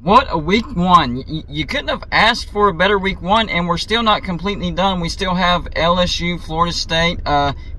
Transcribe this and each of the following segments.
What a week one. You couldn't have asked for a better week one, and we're still not completely done. We still have LSU, Florida State,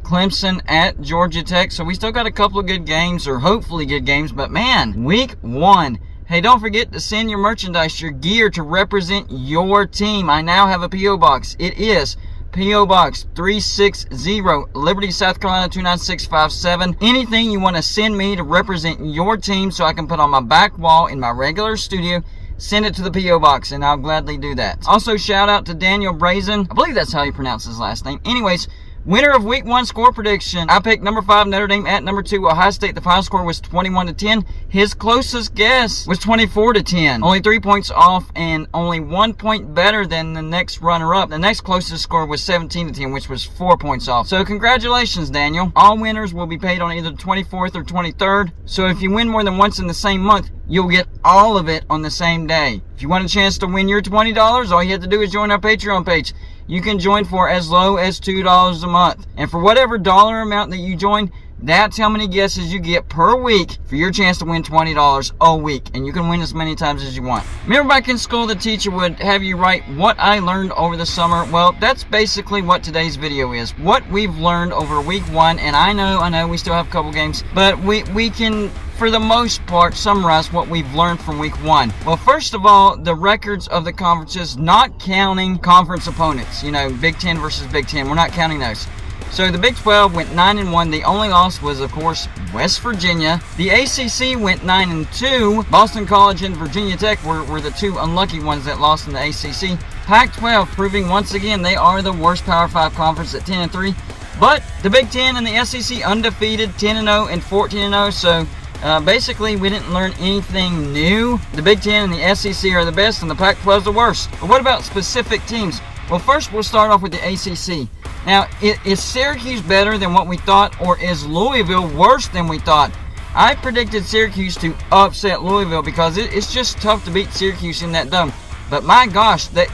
Clemson at Georgia Tech. So we still got a couple of good games, or hopefully good games. But man, week one. Hey, don't forget to send your merchandise, your gear to represent your team. I now have a P.O. Box. It is P.O. Box 360, Liberty, South Carolina 29657. Anything you want to send me to represent your team so I can put on my back wall in my regular studio, send it to the P.O. Box, and I'll gladly do that. Also, shout out to Daniel Brazen. I believe that's how you pronounce his last name. Anyways, winner of week one score prediction. I picked number 5 Notre Dame at number 2 Ohio State. The final score was 21-10. His closest guess was 24-10. Only 3 points off and only 1 point better than the next runner-up. The next closest score was 17-10, which was 4 points off. So congratulations, Daniel. All winners will be paid on either the 24th or 23rd. So if you win more than once in the same month, you'll get all of it on the same day. If you want a chance to win your $20, all you have to do is join our Patreon page. You can join for as low as $2 a month. And for whatever dollar amount that you join, that's how many guesses you get per week for your chance to win $20 a week. And you can win as many times as you want. Remember back in school, the teacher would have you write what I learned over the summer. Well, that's basically what today's video is. What we've learned over week one. And I know we still have a couple games. But we can, for the most part, summarize what we've learned from week one. Well, first of all, the records of the conferences, not counting conference opponents. You know, Big Ten versus Big Ten. We're not counting those. So the Big 12 went 9-1. The only loss was, of course, West Virginia. The ACC went 9-2. Boston College and Virginia Tech were the two unlucky ones that lost in the ACC. Pac-12 proving once again they are the worst Power 5 conference at 10-3. But the Big 10 and the SEC undefeated, 10-0 and 14-0. So basically, we didn't learn anything new. The Big 10 and the SEC are the best, and the Pac-12 is the worst. But what about specific teams? Well, first we'll start off with the ACC. Now, is Syracuse better than what we thought, or is Louisville worse than we thought? I predicted Syracuse to upset Louisville because it's just tough to beat Syracuse in that dome. But my gosh, they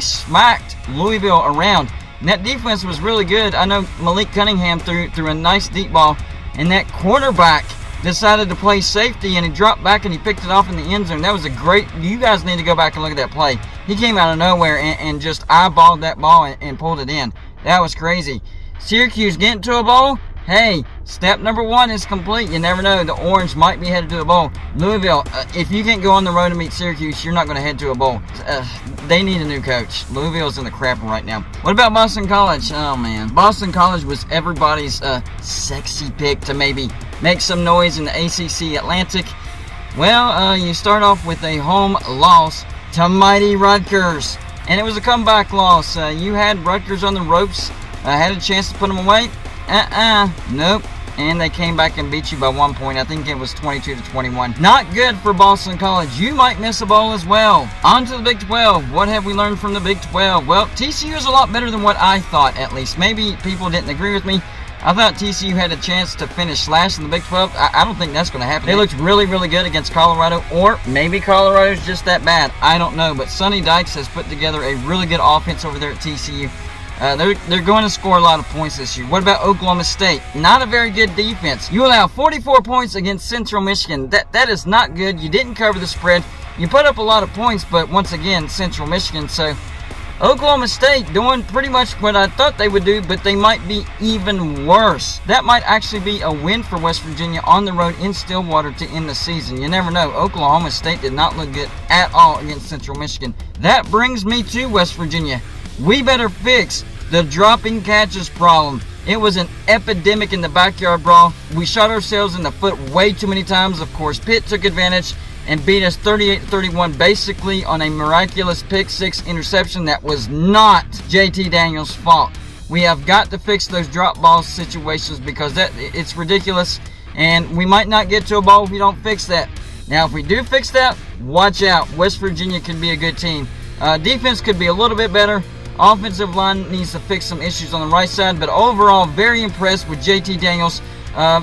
smacked Louisville around. And that defense was really good. I know Malik Cunningham threw a nice deep ball, and that quarterback decided to play safety, and he dropped back and he picked it off in the end zone. That was a great, you guys need to go back and look at that play. He came out of nowhere and just eyeballed that ball and pulled it in. That was crazy. Syracuse getting to a bowl? Hey, step number 1 is complete. You never know. The Orange might be headed to a bowl. Louisville, if you can't go on the road to meet Syracuse, you're not going to head to a bowl. They need a new coach. Louisville's in the crap right now. What about Boston College? Oh, man. Boston College was everybody's sexy pick to maybe make some noise in the ACC Atlantic. Well, you start off with a home loss to mighty Rutgers. And it was a comeback loss. You had Rutgers on the ropes. Had a chance to put them away. Nope. And they came back and beat you by 1 point. I think it was 22-21. Not good for Boston College. You might miss a bowl as well. On to the Big 12. What have we learned from the Big 12? Well, TCU is a lot better than what I thought, at least. Maybe people didn't agree with me. I thought TCU had a chance to finish last in the Big 12. I don't think that's going to happen. They looked really, really good against Colorado, or maybe Colorado's just that bad. I don't know, but Sonny Dykes has put together a really good offense over there at TCU. They're going to score a lot of points this year. What about Oklahoma State? Not a very good defense. You allow 44 points against Central Michigan. That is not good. You didn't cover the spread. You put up a lot of points, but once again, Central Michigan. So Oklahoma State doing pretty much what I thought they would do, but they might be even worse. That might actually be a win for West Virginia on the road in Stillwater to end the season. You never know. Oklahoma State did not look good at all against Central Michigan. That brings me to West Virginia. We better fix the dropping catches problem. It was an epidemic in the backyard brawl. We shot ourselves in the foot way too many times. Of course, Pitt took advantage and beat us 38-31 basically on a miraculous pick 6 interception that was not JT Daniels' fault. We have got to fix those drop ball situations because it's ridiculous, and we might not get to a bowl if we don't fix that. Now, if we do fix that, watch out. West Virginia could be a good team. Defense could be a little bit better. Offensive line needs to fix some issues on the right side, but overall, very impressed with JT Daniels.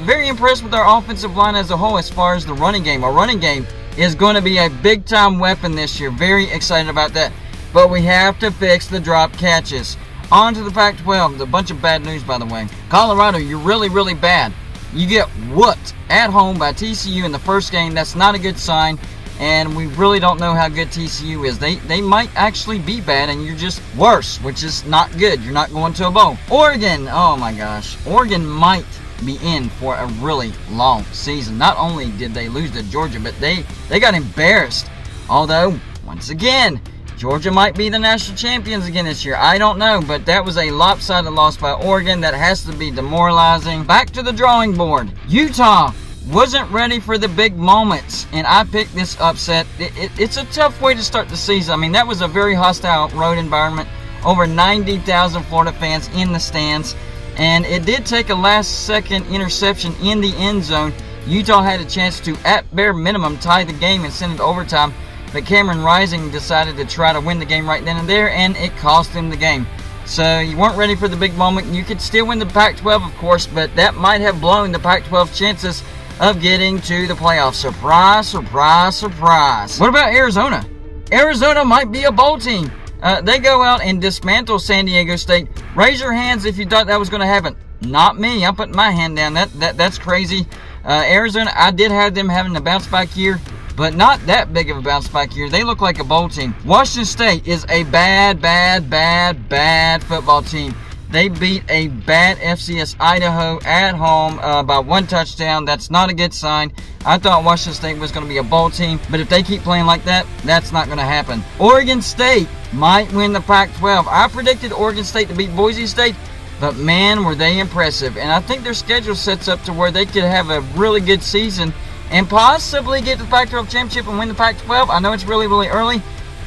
Very impressed with our offensive line as a whole as far as the running game. Our running game is going to be a big-time weapon this year. Very excited about that. But we have to fix the drop catches. On to the Pac-12. A bunch of bad news, by the way. Colorado, you're really, really bad. You get whooped at home by TCU in the first game. That's not a good sign. and we really don't know how good TCU is. They might actually be bad, and you're just worse, which is not good. You're not going to a bowl. Oregon, oh my gosh. Oregon might be in for a really long season. Not only did they lose to Georgia, but they got embarrassed. Although, once again, Georgia might be the national champions again this year. I don't know, but that was a lopsided loss by Oregon. That has to be demoralizing. Back to the drawing board. Utah wasn't ready for the big moments, and I picked this upset. It's a tough way to start the season. I mean, that was a very hostile road environment. Over 90,000 Florida fans in the stands. And it did take a last-second interception in the end zone. Utah had a chance to, at bare minimum, tie the game and send it to overtime. But Cameron Rising decided to try to win the game right then and there, and it cost him the game. So you weren't ready for the big moment. You could still win the Pac-12, of course, but that might have blown the Pac-12's chances of getting to the playoffs. Surprise, surprise, surprise. What about Arizona? Arizona might be a bowl team. They go out and dismantle San Diego State. Raise your hands if you thought that was going to happen. Not me. I'm putting my hand down. That's crazy. Arizona, I did have them having a bounce back year, but not that big of a bounce back year. They look like a bowl team. Washington State is a bad football team. They beat a bad FCS Idaho at home by 1 touchdown. That's not a good sign. I thought Washington State was going to be a bowl team, but if they keep playing like that, that's not going to happen. Oregon State might win the Pac-12. I predicted Oregon State to beat Boise State, but man, were they impressive. And I think their schedule sets up to where they could have a really good season and possibly get to the Pac-12 championship and win the Pac-12. I know it's really, really early,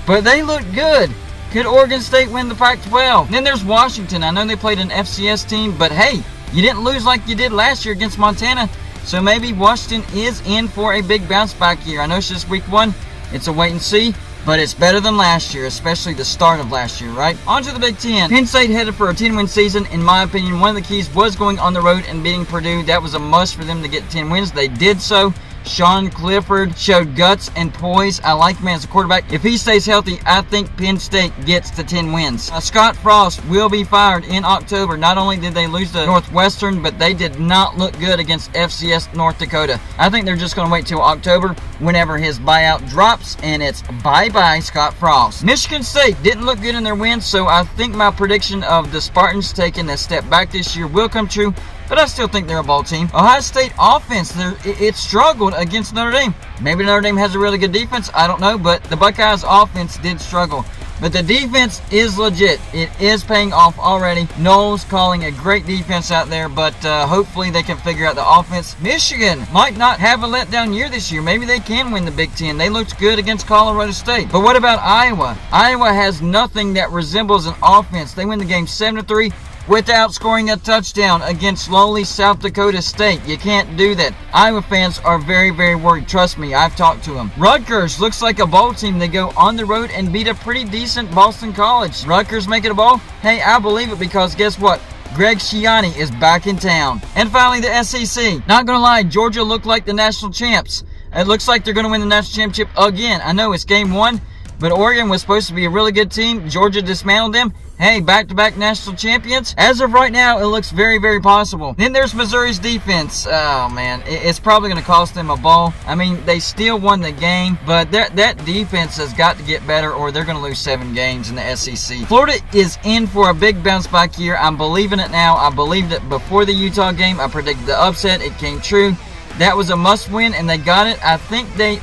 but they look good. Could Oregon State win the Pac-12? Then there's Washington. I know they played an FCS team, but hey, you didn't lose like you did last year against Montana, so maybe Washington is in for a big bounce back year. I know it's just week 1. It's a wait and see, but it's better than last year, especially the start of last year, right? On to the Big Ten. Penn State headed for a 10-win season. In my opinion, one of the keys was going on the road and beating Purdue. That was a must for them to get 10 wins. They did so. Sean Clifford showed guts and poise. I like him as a quarterback. If he stays healthy, I think Penn State gets to 10 wins. Scott Frost will be fired in October. Not only did they lose to Northwestern, but they did not look good against FCS North Dakota. I think they're just going to wait till October whenever his buyout drops, and it's bye-bye Scott Frost. Michigan State didn't look good in their win, so I think my prediction of the Spartans taking a step back this year will come true. But I still think they're a bowl team. Ohio State offense, it struggled against Notre Dame. Maybe Notre Dame has a really good defense. I don't know, but the Buckeyes offense did struggle. But the defense is legit. It is paying off already. Knowles calling a great defense out there, but hopefully they can figure out the offense. Michigan might not have a letdown year this year. Maybe they can win the Big Ten. They looked good against Colorado State. But what about Iowa? Iowa has nothing that resembles an offense. They win the game 7-3. Without scoring a touchdown against lowly South Dakota State. You can't do that. Iowa fans are very, very worried. Trust me, I've talked to them. Rutgers looks like a bowl team. They go on the road and beat a pretty decent Boston College. Rutgers make it a bowl? Hey, I believe it because guess what? Greg Schiano is back in town. And finally, the SEC. Not gonna lie, Georgia looked like the national champs. It looks like they're gonna win the national championship again. I know it's game 1, but Oregon was supposed to be a really good team. Georgia dismantled them. Hey, back-to-back national champions? As of right now, it looks very, very possible. Then there's Missouri's defense. Oh, man. It's probably going to cost them a bowl. I mean, they still won the game, but that defense has got to get better or they're going to lose 7 games in the SEC. Florida is in for a big bounce-back year. I'm believing it now. I believed it before the Utah game. I predicted the upset. It came true. That was a must-win, and they got it. I think they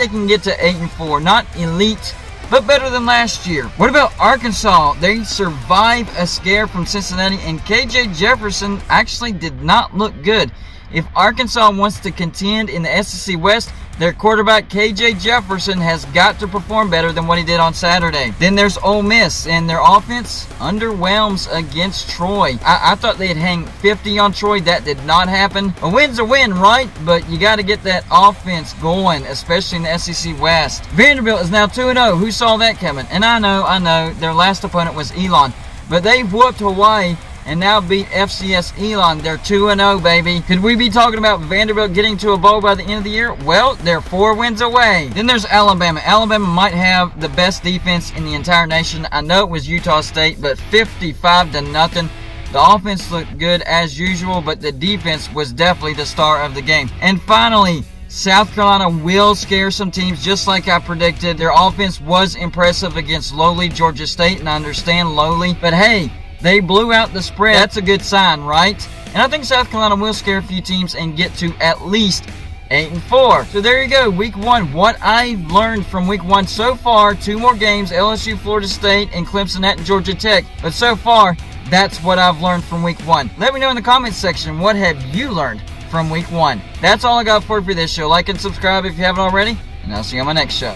can get to 8-4. Not elite, but better than last year. What about Arkansas? They survived a scare from Cincinnati, and KJ Jefferson actually did not look good. If Arkansas wants to contend in the SEC West, their quarterback KJ Jefferson has got to perform better than what he did on Saturday. Then there's Ole Miss, and their offense underwhelms against Troy. I thought they'd hang 50 on Troy. That did not happen. A win's a win, right? But you got to get that offense going, especially in the SEC West. Vanderbilt is now 2-0. Who saw that coming? And I know, their last opponent was Elon. But they whooped Hawaii and now beat FCS Elon. They're 2-0, baby. Could we be talking about Vanderbilt getting to a bowl by the end of the year? Well, they're 4 wins away. Then there's Alabama. Alabama might have the best defense in the entire nation. I know it was Utah State, but 55-0. The offense looked good as usual, but the defense was definitely the star of the game. And finally, South Carolina will scare some teams just like I predicted. Their offense was impressive against lowly Georgia State, and I understand lowly, but hey, they blew out the spread. That's a good sign, right? And I think South Carolina will scare a few teams and get to at least 8-4. So there you go, week 1. What I learned from week 1 so far, 2 more games, LSU, Florida State, and Clemson at Georgia Tech. But so far, that's what I've learned from week 1. Let me know in the comments section, what have you learned from week 1? That's all I got for you for this show. Like and subscribe if you haven't already, and I'll see you on my next show.